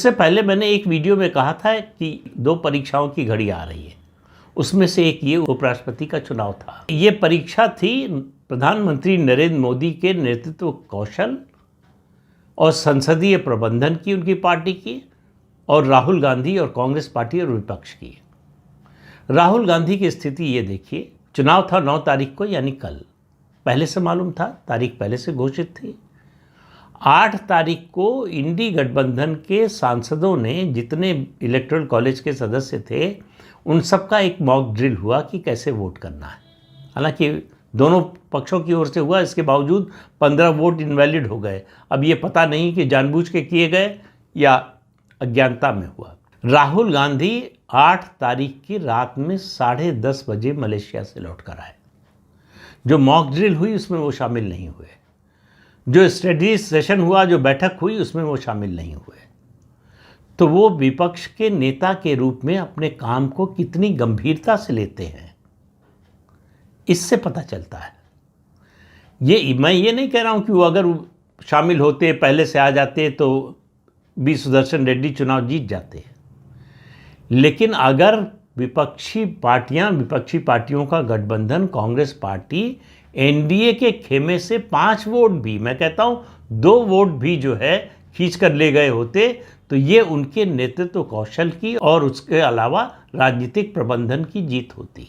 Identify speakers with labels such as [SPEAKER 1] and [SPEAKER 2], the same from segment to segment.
[SPEAKER 1] इससे पहले मैंने एक वीडियो में कहा था कि दो परीक्षाओं की घड़ी आ रही है। उसमें से एक ये उपराष्ट्रपति का चुनाव था। ये परीक्षा थी प्रधानमंत्री नरेंद्र मोदी के नेतृत्व कौशल और संसदीय प्रबंधन की, उनकी पार्टी की, और राहुल गांधी और कांग्रेस पार्टी और विपक्ष की। राहुल गांधी की स्थिति ये देखिए, चुनाव था 9 तारीख को, यानी कल। पहले से मालूम था, तारीख पहले से घोषित थी। 8 तारीख को इंडी गठबंधन के सांसदों ने, जितने इलेक्टोरल कॉलेज के सदस्य थे, उन सबका एक मॉक ड्रिल हुआ कि कैसे वोट करना है। हालांकि दोनों पक्षों की ओर से हुआ, इसके बावजूद 15 वोट इनवैलिड हो गए। अब ये पता नहीं कि जानबूझ के किए गए या अज्ञानता में हुआ। राहुल गांधी 8 तारीख की रात में 10:30 बजे मलेशिया से लौट कर आए। जो मॉक ड्रिल हुई उसमें वो शामिल नहीं हुए। जो स्टडी सेशन हुआ, जो बैठक हुई, उसमें वो शामिल नहीं हुए। तो वो विपक्ष के नेता के रूप में अपने काम को कितनी गंभीरता से लेते हैं, इससे पता चलता है। मैं ये नहीं कह रहा हूं कि वो अगर शामिल होते, पहले से आ जाते, तो बी सुदर्शन रेड्डी चुनाव जीत जाते। लेकिन अगर विपक्षी पार्टियों का गठबंधन कांग्रेस पार्टी एनडीए के खेमे से 5 वोट भी, मैं कहता हूं 2 वोट भी जो है खींच कर ले गए होते, तो ये उनके नेतृत्व कौशल की और उसके अलावा राजनीतिक प्रबंधन की जीत होती,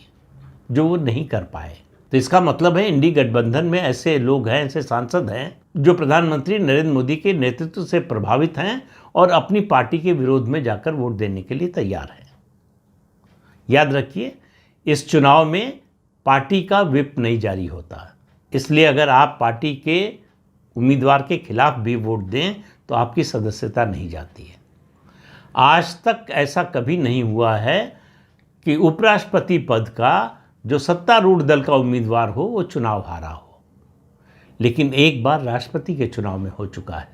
[SPEAKER 1] जो वो नहीं कर पाए। तो इसका मतलब है इंडी गठबंधन में ऐसे लोग हैं, ऐसे सांसद हैं जो प्रधानमंत्री नरेंद्र मोदी के नेतृत्व से प्रभावित हैं और अपनी पार्टी के विरोध में जाकर वोट देने के लिए तैयार हैं। याद रखिए, इस चुनाव में पार्टी का व्हिप नहीं जारी होता। इसलिए अगर आप पार्टी के उम्मीदवार के खिलाफ भी वोट दें तो आपकी सदस्यता नहीं जाती है। आज तक ऐसा कभी नहीं हुआ है कि उपराष्ट्रपति पद का जो सत्तारूढ़ दल का उम्मीदवार हो वो चुनाव हारा हो। लेकिन एक बार राष्ट्रपति के चुनाव में हो चुका है,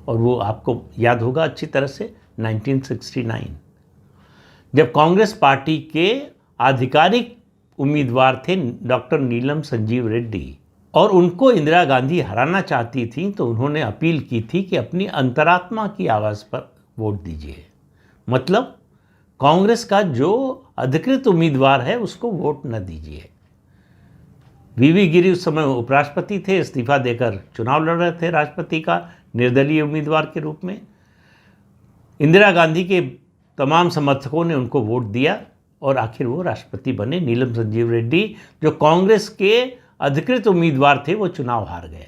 [SPEAKER 1] और वो आपको याद होगा अच्छी तरह से, 1969, जब कांग्रेस पार्टी के आधिकारिक उम्मीदवार थे डॉक्टर नीलम संजीव रेड्डी, और उनको इंदिरा गांधी हराना चाहती थी, तो उन्होंने अपील की थी कि अपनी अंतरात्मा की आवाज़ पर वोट दीजिए। मतलब कांग्रेस का जो अधिकृत उम्मीदवार है उसको वोट न दीजिए। वीवी गिरी उस समय उपराष्ट्रपति थे, इस्तीफा देकर चुनाव लड़ रहे थे राष्ट्रपति का निर्दलीय उम्मीदवार के रूप में। इंदिरा गांधी के तमाम समर्थकों ने उनको वोट दिया और आखिर वो राष्ट्रपति बने। नीलम संजीव रेड्डी, जो कांग्रेस के अधिकृत उम्मीदवार थे, वो चुनाव हार गए।